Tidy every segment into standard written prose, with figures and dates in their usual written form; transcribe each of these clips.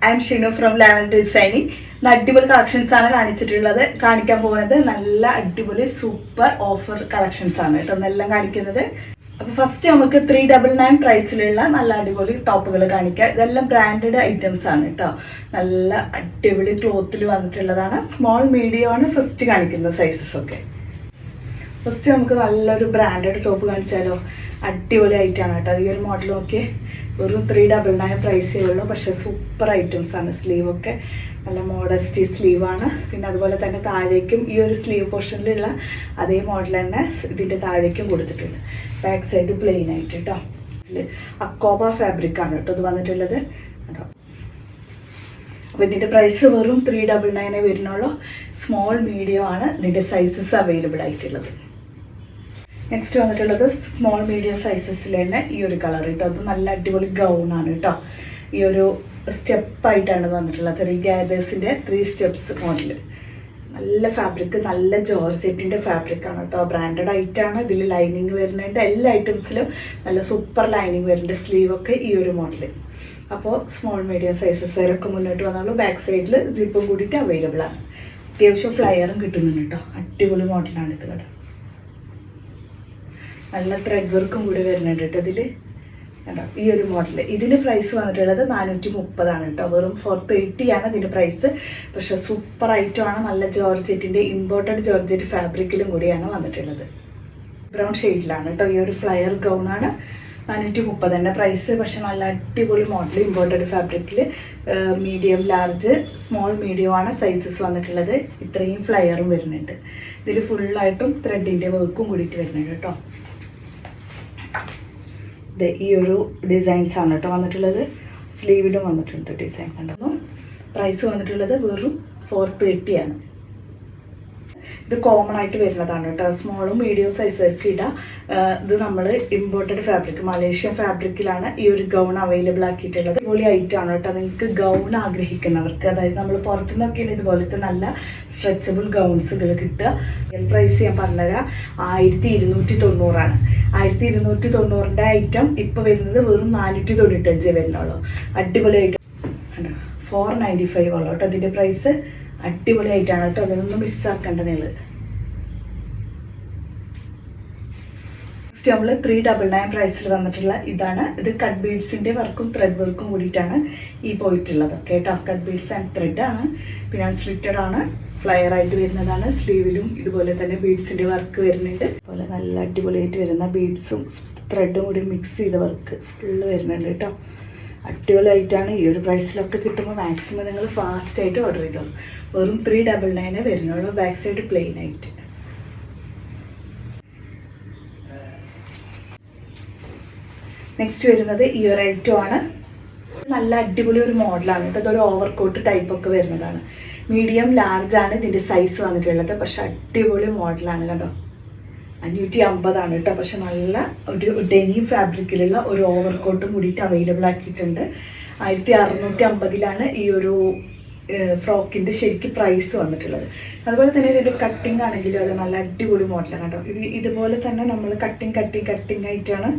I M Shinu from lavender designing. അടിപൊളി collections ആണ് കാണിക്കാൻ പോകുന്നത്. നല്ല അടിപൊളി സൂപ്പർ ഓഫർ കളക്ഷൻസ് ആണ് കേട്ടോ എല്ലാം കാണിക്കുന്നത്. അപ്പോൾ ഫസ്റ്റ് നമുക്ക് 399 പ്രൈസിലുള്ള നല്ല അടിപൊളി ടോപ്പുകൾ കാണിക്കാം. ഇതെല്ലാം ബ്രാൻഡഡ് ഐറ്റംസ് ആണ് കേട്ടോ. നല്ല അടിപൊളി ക്ലോത്തിൽ വന്നിട്ടുള്ളതാണ്. സ്മോൾ മീഡിയം ആണ് ഫസ്റ്റ് കാണിക്കുന്ന സൈസസ് ഒക്കെ. ഫസ്റ്റ് നമുക്ക് നല്ലൊരു ബ്രാൻഡഡ് ടോപ്പ് കാണിച്ചാലോ. അടിപൊളി ഐറ്റമാണ് കേട്ടോ. ഈ ഒരു മോഡൽ നോക്കിയേ, വെറും 399 പ്രൈസേ ഉള്ളൂ. പക്ഷേ സൂപ്പർ ഐറ്റംസ് ആണ്. സ്ലീവൊക്കെ നല്ല മോഡസ്റ്റി സ്ലീവാണ്. പിന്നെ അതുപോലെ തന്നെ താഴേക്കും ഈ ഒരു സ്ലീവ് പോർഷനിലുള്ള അതേ മോഡൽ തന്നെ ഇതിൻ്റെ താഴേക്കും കൊടുത്തിട്ടുണ്ട്. ബാക്ക് സൈഡ് പ്ലെയിൻ ആയിട്ട് കേട്ടോ. അക്കോബ ഫാബ്രിക് ആണ് കേട്ടോ ഇത് വന്നിട്ടുള്ളത് കേട്ടോ. അപ്പോൾ ഇതിൻ്റെ പ്രൈസ് വെറും 399 വരുന്നുള്ളൂ. സ്മോൾ മീഡിയം ആണ് ഇതിൻ്റെ സൈസസ് അവൈലബിൾ ആയിട്ടുള്ളത്. നെക്സ്റ്റ് വന്നിട്ടുള്ളത് സ്മോൾ മീഡിയം സൈസസിൽ തന്നെ ഈ ഒരു കളർ കേട്ടോ. അത് നല്ല അടിപൊളി ഗൗണാണ് കേട്ടോ. ഈ ഒരു സ്റ്റെപ്പായിട്ടാണ് വന്നിട്ടുള്ളത്. ഗാദേഴ്സിൻ്റെ 3 സ്റ്റെപ്സ് മോഡൽ. നല്ല ഫാബ്രിക്, നല്ല ജോർജറ്റിൻ്റെ ഫാബ്രിക്കാണ് കേട്ടോ. ബ്രാൻഡഡ് ഐറ്റാണ്. ഇതിൽ ലൈനിങ് വരുന്നുണ്ട്. എല്ലാ ഐറ്റംസിലും നല്ല സൂപ്പർ ലൈനിങ് വരുന്നുണ്ട്. സ്ലീവൊക്കെ ഈ ഒരു മോഡൽ. അപ്പോൾ സ്മോൾ മീഡിയം സൈസസ് വരെയൊക്കെ മുന്നോട്ട് വന്നാലും ബാക്ക് സൈഡിൽ സിപ്പും കൂടിയിട്ട് അവൈലബിൾ ആണ്. അത്യാവശ്യം ഫ്ലയറും കിട്ടുന്നുണ്ട് കേട്ടോ. അടിപൊളി മോഡലാണ് ഇത് കേട്ടോ. നല്ല ത്രെഡ് വർക്കും കൂടി വരുന്നുണ്ട് കേട്ടോ ഇതിൽ കേട്ടോ. ഈ ഒരു മോഡൽ ഇതിന് പ്രൈസ് വന്നിട്ടുള്ളത് 430 ആണ് കേട്ടോ. വെറും 430 ആണ് ഇതിൻ്റെ പ്രൈസ്. പക്ഷെ സൂപ്പർ ഐറ്റമാണ്. നല്ല ജോർജറ്റിൻ്റെ ഇമ്പോർട്ടഡ് ജോർജറ്റ് ഫാബ്രിക്കിലും കൂടിയാണ് വന്നിട്ടുള്ളത്. ബ്രൗൺ ഷെയ്ഡിലാണ് കേട്ടോ. ഈ ഒരു ഫ്ലയർ ഗൗണാണ്. 430 തന്നെ പ്രൈസ്. പക്ഷെ നല്ല അടിപൊളി മോഡൽ ഇമ്പോർട്ടഡ് ഫാബ്രിക്കിൽ മീഡിയം, ലാർജ്, സ്മോൾ മീഡിയം ആണ് സൈസസ് വന്നിട്ടുള്ളത്. ഇത്രയും ഫ്ലയറും വരുന്നുണ്ട്. ഇതിൽ ഫുള്ളായിട്ടും ത്രെഡിൻ്റെ വർക്കും കൂടിയിട്ട് വരുന്നുണ്ട് കേട്ടോ. ഈ ഒരു ഡിസൈൻസ് ആണ് കേട്ടോ വന്നിട്ടുള്ളത്. സ്ലീവിലും വന്നിട്ടുണ്ട് ഡിസൈൻ കണ്ടോ. പ്രൈസ് വന്നിട്ടുള്ളത് വെറും 430 ആണ്. ഇത് കോമൺ ആയിട്ട് വരുന്നതാണ് കേട്ടോ. സ്മോളും മീഡിയം സൈസൊക്കെ ഇടാം. ഇത് നമ്മൾ ഇമ്പോർട്ടഡ് ഫാബ്രിക്, മലേഷ്യൻ ഫാബ്രിക്കിലാണ് ഈ ഒരു ഗൗൺ അവൈലബിൾ ആക്കിയിട്ടുള്ളത്. ഇതുപോലെ ഐറ്റാണ് കേട്ടോ. നിങ്ങൾക്ക് ഗൗൺ ആഗ്രഹിക്കുന്നവർക്ക്, അതായത് നമ്മൾ പുറത്തുനിന്നൊക്കെയാണ് ഇതുപോലത്തെ നല്ല സ്ട്രെച്ചബിൾ ഗൗൺസുകൾ കിട്ടുക. പ്രൈസ് ഞാൻ പറഞ്ഞുതരാം. 1290 ആണ്. 1290 ഐറ്റം ഇപ്പോൾ വരുന്നത് വെറും 495 വരുന്നുള്ളൂ. അടിപൊളി ഐറ്റം 495 ഉള്ളൂ കേട്ടോ ഇതിൻ്റെ പ്രൈസ്. അടിപൊളി ആയിട്ടാണ് കേട്ടോ. അതിനൊന്നും മിസ്സാക്കേണ്ട നിങ്ങൾ. നെക്സ്റ്റ് നമ്മൾ 399 പ്രൈസിൽ വന്നിട്ടുള്ള ഇതാണ്. ഇത് കട്ട് ബീഡ്സിൻ്റെ വർക്കും ത്രെഡ് വർക്കും കൂടിയിട്ടാണ് ഈ പോയിട്ടുള്ളത് കേട്ടോ. കട്ട് ബീഡ്സ് ആൻഡ് ത്രെഡ് ആണ്. പിന്നെ അൺസ്ലിറ്റഡ് ആണ്. ഫ്ലയർ ആയിട്ട് വരുന്നതാണ്. സ്ലീവിലും ഇതുപോലെ തന്നെ ബീഡ്സിൻ്റെ വർക്ക് വരുന്നുണ്ട്. അതുപോലെ നല്ല അടിപൊളിയായിട്ട് വരുന്ന ബീഡ്സും ത്രെഡും കൂടി മിക്സ് ചെയ്ത വർക്ക് ഫുള്ള് വരുന്നുണ്ട് കേട്ടോ. അടിപൊളിയായിട്ടാണ്. ഈ ഒരു പ്രൈസിലൊക്കെ കിട്ടുമ്പോൾ മാക്സിമം നിങ്ങൾ ഫാസ്റ്റായിട്ട് ഓർഡർ ചെയ്തോളൂ. വെറും 399 വരുന്നുള്ളൂ. ബാക്ക് സൈഡ് പ്ലെയിൻ ആയിട്ട്. നെക്സ്റ്റ് വരുന്നത് ഈ ഒരു ഐറ്റം ആണ്. നല്ല അടിപൊളി ഒരു മോഡലാണ് കേട്ടോ. അതൊരു ഓവർ കോട്ട് ടൈപ്പൊക്കെ വരുന്നതാണ്. മീഡിയം, ലാർജ് ആണ് ഇതിൻ്റെ സൈസ് വന്നിട്ടുള്ളത്. പക്ഷെ അടിപൊളി മോഡലാണ് കേട്ടോ. 550 ആണ് കേട്ടോ. പക്ഷെ നല്ല ഒരു ഡെനിം ഫാബ്രിക്കിലുള്ള ഒരു ഓവർ കോട്ടും കൂടിയിട്ട് അവൈലബിൾ ആക്കിയിട്ടുണ്ട്. 1650 ഈ ഒരു ഫ്രോക്കിൻ്റെ ശരിക്കും പ്രൈസ് വന്നിട്ടുള്ളത്. അതുപോലെ തന്നെ ഇതിൻ്റെ കട്ടിങ് ആണെങ്കിലും അത് നല്ല അടിപൊളി മോഡലാണ് കേട്ടോ. ഇതുപോലെ തന്നെ നമ്മൾ കട്ടിങ് ആയിട്ടാണ്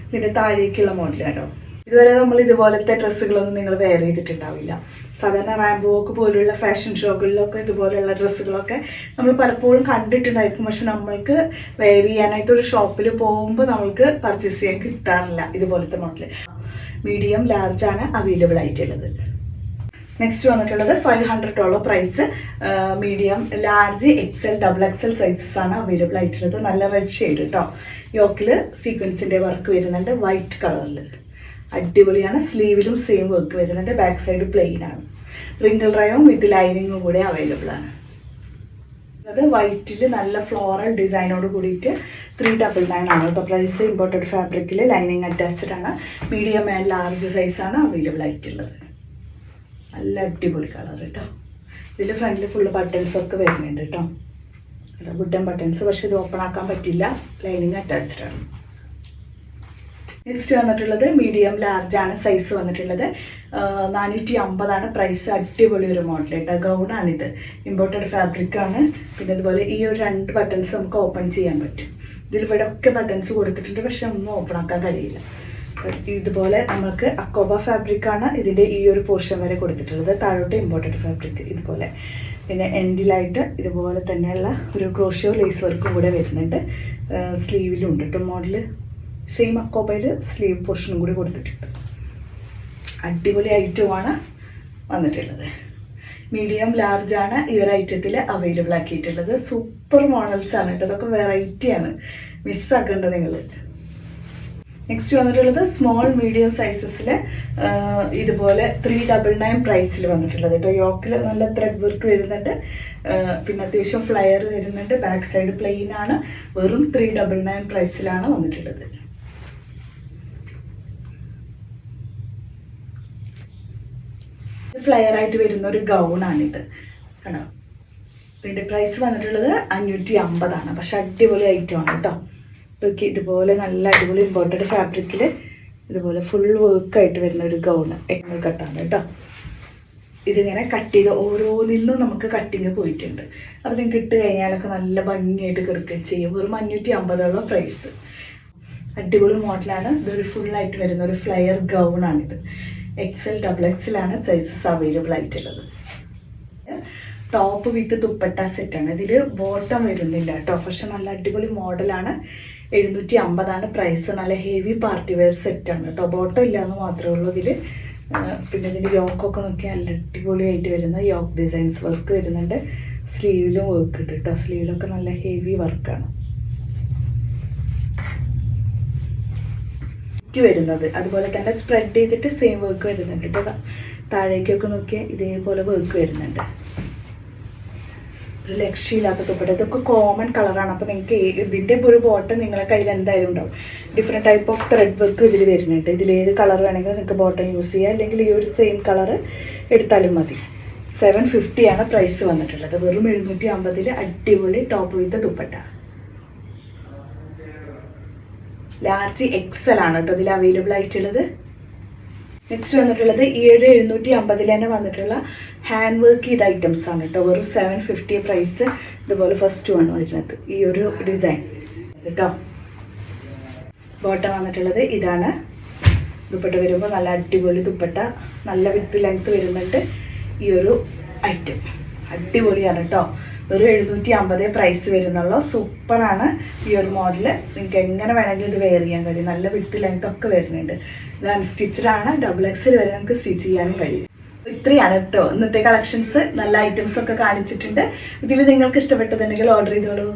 ഇതിൻ്റെ താഴേക്കുള്ള മോഡൽ കേട്ടോ. ഇതുവരെ നമ്മൾ ഇതുപോലത്തെ ഡ്രസ്സുകളൊന്നും നിങ്ങൾ വെയർ ചെയ്തിട്ടുണ്ടാവില്ല. സാധാരണ റാംബോ വോക്ക് പോലുള്ള ഫാഷൻ ഷോകളിലൊക്കെ ഇതുപോലെയുള്ള ഡ്രസ്സുകളൊക്കെ നമ്മൾ പലപ്പോഴും കണ്ടിട്ടുണ്ടായിരിക്കും. പക്ഷെ നമ്മൾക്ക് വെയർ ചെയ്യാനായിട്ട് ഒരു ഷോപ്പിൽ പോകുമ്പോൾ നമ്മൾക്ക് പർച്ചേസ് ചെയ്യാൻ കിട്ടാറില്ല ഇതുപോലത്തെ മോഡൽ. മീഡിയം, ലാർജ് ആണ് അവൈലബിൾ ആയിട്ടുള്ളത്. നെക്സ്റ്റ് വന്നിട്ടുള്ളത് 500 price. Medium, large, XL, XXL sizes ആണ് അവൈലബിൾ ആയിട്ടുള്ളത്. നല്ല റെഡ് ഷെയ്ഡ് കേട്ടോ. യോക്കിൽ സീക്വൻസിൻ്റെ വർക്ക് വരുന്നുണ്ട് വൈറ്റ് കളറിൽ. അടിപൊളിയാണ്. സ്ലീവിലും സെയിം വർക്ക് വരുന്നുണ്ട്. ബാക്ക് സൈഡ് പ്ലെയിൻ ആണ്. റിങ്കിൾ റയോൺ വിത്ത് ലൈനിങ്ങും കൂടെ അവൈലബിൾ ആണ്. അത് വൈറ്റിൽ നല്ല ഫ്ലോറൽ ഡിസൈനോട് കൂടിയിട്ട് 399 ആണ് കേട്ടോ പ്രൈസ്. ഇമ്പോർട്ടഡ് ഫാബ്രിക്കിൽ ലൈനിങ് അറ്റാച്ച്ഡ് ആണ്. മീഡിയം ആൻഡ് ലാർജ് സൈസാണ് അവൈലബിൾ ആയിട്ടുള്ളത്. നല്ല അടിപൊളി കളർ കേട്ടോ. ഇതിൽ ഫ്രണ്ടിൽ ഫുള്ള് ബട്ടൺസൊക്കെ വരുന്നുണ്ട് കേട്ടോ. Wooden buttons. പക്ഷെ ഇത് ഓപ്പൺ ആക്കാൻ പറ്റില്ല. ലൈനിങ് അറ്റാച്ച്ഡ് ആണ്. നെക്സ്റ്റ് വന്നിട്ടുള്ളത് മീഡിയം, ലാർജ് ആണ് സൈസ് വന്നിട്ടുള്ളത്. 450 ആണ് പ്രൈസ്. അടിപൊളി ഒരു മോഡൽ കേട്ടോ. ഗൗണാണിത്. ഇമ്പോർട്ടഡ് ഫാബ്രിക്കാണ്. പിന്നെ അതുപോലെ ഈ ഒരു 2 ബട്ടൺസ് നമുക്ക് ഓപ്പൺ ചെയ്യാൻ പറ്റും. ഇതിൽ ഇവിടെ ഒക്കെ ബട്ടൺസ് കൊടുത്തിട്ടുണ്ട്. പക്ഷെ ഒന്നും ഓപ്പൺ ആക്കാൻ കഴിയില്ല. ഇതുപോലെ നമുക്ക് അക്കോബ ഫാബ്രിക്കാണ് ഇതിൻ്റെ ഈ ഒരു പോർഷൻ വരെ കൊടുത്തിട്ടുള്ളത്. താഴോട്ട് ഇമ്പോർട്ടഡ് ഫാബ്രിക് ഇതുപോലെ. പിന്നെ എൻഡിലായിട്ട് ഇതുപോലെ തന്നെയുള്ള ഒരു ക്രോഷ്യോ ലേസ് വർക്കും കൂടെ വരുന്നുണ്ട്. സ്ലീവിലും ഉണ്ട് കേട്ടോ മോഡല്. സെയിം അക്കോബയിൽ സ്ലീവ് പോർഷനും കൂടി കൊടുത്തിട്ടുണ്ട്. അടിപൊളി ഐറ്റമാണ് വന്നിട്ടുള്ളത്. മീഡിയം ലാർജ് ആണ് ഈ ഒരു ഐറ്റത്തിൽ അവൈലബിൾ ആക്കിയിട്ടുള്ളത്. സൂപ്പർ മോഡൽസ് ആണ് കേട്ടോ. അതൊക്കെ വെറൈറ്റിയാണ്, മിസ്സാക്കേണ്ടത് നിങ്ങൾ. നെക്സ്റ്റ് വന്നിട്ടുള്ളത് സ്മോൾ മീഡിയം സൈസസിൽ ഇതുപോലെ 399 പ്രൈസിൽ വന്നിട്ടുള്ളത് കേട്ടോ. യോക്കിൽ നല്ല ത്രെഡ് വർക്ക് വരുന്നുണ്ട്. പിന്നെ അത്യാവശ്യം ഫ്ലയർ വരുന്നുണ്ട്. ബാക്ക് സൈഡ് പ്ലെയിൻ ആണ്. വെറും 399 പ്രൈസിലാണ് വന്നിട്ടുള്ളത്. ഫ്ലയർ ആയിട്ട് വരുന്ന ഒരു ഗൗണാണിത് കേട്ടോ. ഇതിൻ്റെ പ്രൈസ് വന്നിട്ടുള്ളത് 550 പക്ഷെ അടിപൊളി ഐറ്റമാണ് കേട്ടോ. ഓക്കെ, ഇതുപോലെ നല്ല അടിപൊളി ഇമ്പോർട്ടഡ് ഫാബ്രിക്കിൽ ഇതുപോലെ ഫുൾ വർക്കായിട്ട് വരുന്ന ഒരു ഗൗണ് കട്ടാണ് കേട്ടോ. ഇതിങ്ങനെ കട്ട് ചെയ്ത് ഓരോന്നിലും നമുക്ക് കട്ടിങ് പോയിട്ടുണ്ട്. അപ്പോൾ നിങ്ങൾക്ക് ഇട്ട് കഴിഞ്ഞാലൊക്കെ നല്ല ഭംഗിയായിട്ട് കിടക്കുകയും ചെയ്യും. വെറും 550 പ്രൈസ്. അടിപൊളി മോഡലാണ്. ഇതൊരു ഫുള്ളായിട്ട് വരുന്ന ഒരു ഫ്ലയർ ഗൗണാണിത്. XL XXL ആണ് സൈസസ് അവൈലബിൾ ആയിട്ടുള്ളത്. ടോപ്പ് വിത്ത് ദുപ്പട്ട സെറ്റാണ്. ഇതിൽ ബോട്ടം വരുന്നില്ല കേട്ടോ. പക്ഷെ നല്ല അടിപൊളി മോഡലാണ്. 750 പ്രൈസ്. നല്ല ഹെവി പാർട്ടി വെയർ സെറ്റാണ് കേട്ടോ. ബോട്ടം ഇല്ലയെന്ന് മാത്രമേ ഉള്ളൂ ഇതിൽ. പിന്നെ ഇതിൻ്റെ യോക്കൊക്കെ നോക്കിയാൽ നല്ല അടിപൊളിയായിട്ട് വരുന്ന യോക്ക് ഡിസൈൻസ് വർക്ക് വരുന്നുണ്ട്. സ്ലീവിലും വർക്ക് ഉണ്ട് കേട്ടോ. സ്ലീവിലൊക്കെ നല്ല ഹെവി വർക്കാണ് വരുന്നത്. അതുപോലെ തന്നെ സ്പ്രെഡ് ചെയ്തിട്ട് സെയിം വർക്ക് വരുന്നുണ്ട് കേട്ടോ. താഴേക്കൊക്കെ നോക്കിയാൽ ഇതേപോലെ വർക്ക് വരുന്നുണ്ട്. ഒരു ലക്ഷ്യമില്ലാത്ത ദുപ്പട്ട. ഇതൊക്കെ കോമൺ കളറാണ്. അപ്പോൾ നിങ്ങൾക്ക് ഇതിൻ്റെ ഒരു ബോട്ടം നിങ്ങളെ കയ്യിൽ എന്തായാലും ഉണ്ടാവും. Different type of thread work ഇതിൽ വരുന്നുണ്ട്. ഇതിലേത് കളർ വേണമെങ്കിൽ നിങ്ങൾക്ക് ബോട്ടം യൂസ് ചെയ്യാം. അല്ലെങ്കിൽ ഈ ഒരു സെയിം കളർ എടുത്താലും മതി. 750 പ്രൈസ് വന്നിട്ടുള്ളത്. വെറും 750 അടിപൊളി ടോപ്പ് വിത്ത് ദുപ്പട്ട. ലാർജ് XL ആണ് കേട്ടോ ഇതിൽ അവൈലബിൾ ആയിട്ടുള്ളത്. നെക്സ്റ്റ് വന്നിട്ടുള്ളത് ഈ 750 തന്നെ വന്നിട്ടുള്ള ഹാൻഡ് വർക്ക് ചെയ്ത ഐറ്റംസ് ആണ് കേട്ടോ. വെറും 750 പ്രൈസ്. ഇതുപോലെ ഫസ്റ്റ് വൺ വരുന്നത് ഈ ഒരു ഡിസൈൻ കേട്ടോ. ബോട്ടം വന്നിട്ടുള്ളത് ഇതാണ്. ദുപ്പട്ട വരുമ്പോൾ നല്ല അടിപൊളി ദുപ്പട്ട. നല്ല വിത്ത് ലെങ്ത് വരുന്നുണ്ട് ഈ ഒരു ഐറ്റം. അടിപൊളിയാണ് കേട്ടോ. ഒരു 750 പ്രൈസ് വരുന്നുള്ളൂ. സൂപ്പറാണ് ഈ ഒരു മോഡല്. നിങ്ങൾക്ക് എങ്ങനെ വേണമെങ്കിലും ഇത് വെയർ ചെയ്യാൻ കഴിയും. നല്ല വിത്ത് ലെങ്ത് ഒക്കെ വരുന്നുണ്ട്. ഇത് അൺസ്റ്റിച്ചഡാണ്. XXL വരെ നമുക്ക് സ്റ്റിച്ച് ചെയ്യാനും കഴിയും. ഇത്രയാണ് കേട്ടോ ഇന്നത്തെ കളക്ഷൻസ്. നല്ല ഐറ്റംസ് ഒക്കെ കാണിച്ചിട്ടുണ്ട്. ഇതിൽ നിങ്ങൾക്ക് ഇഷ്ടപ്പെട്ടതുണ്ടെങ്കിൽ ഓർഡർ ചെയ്തോളൂ.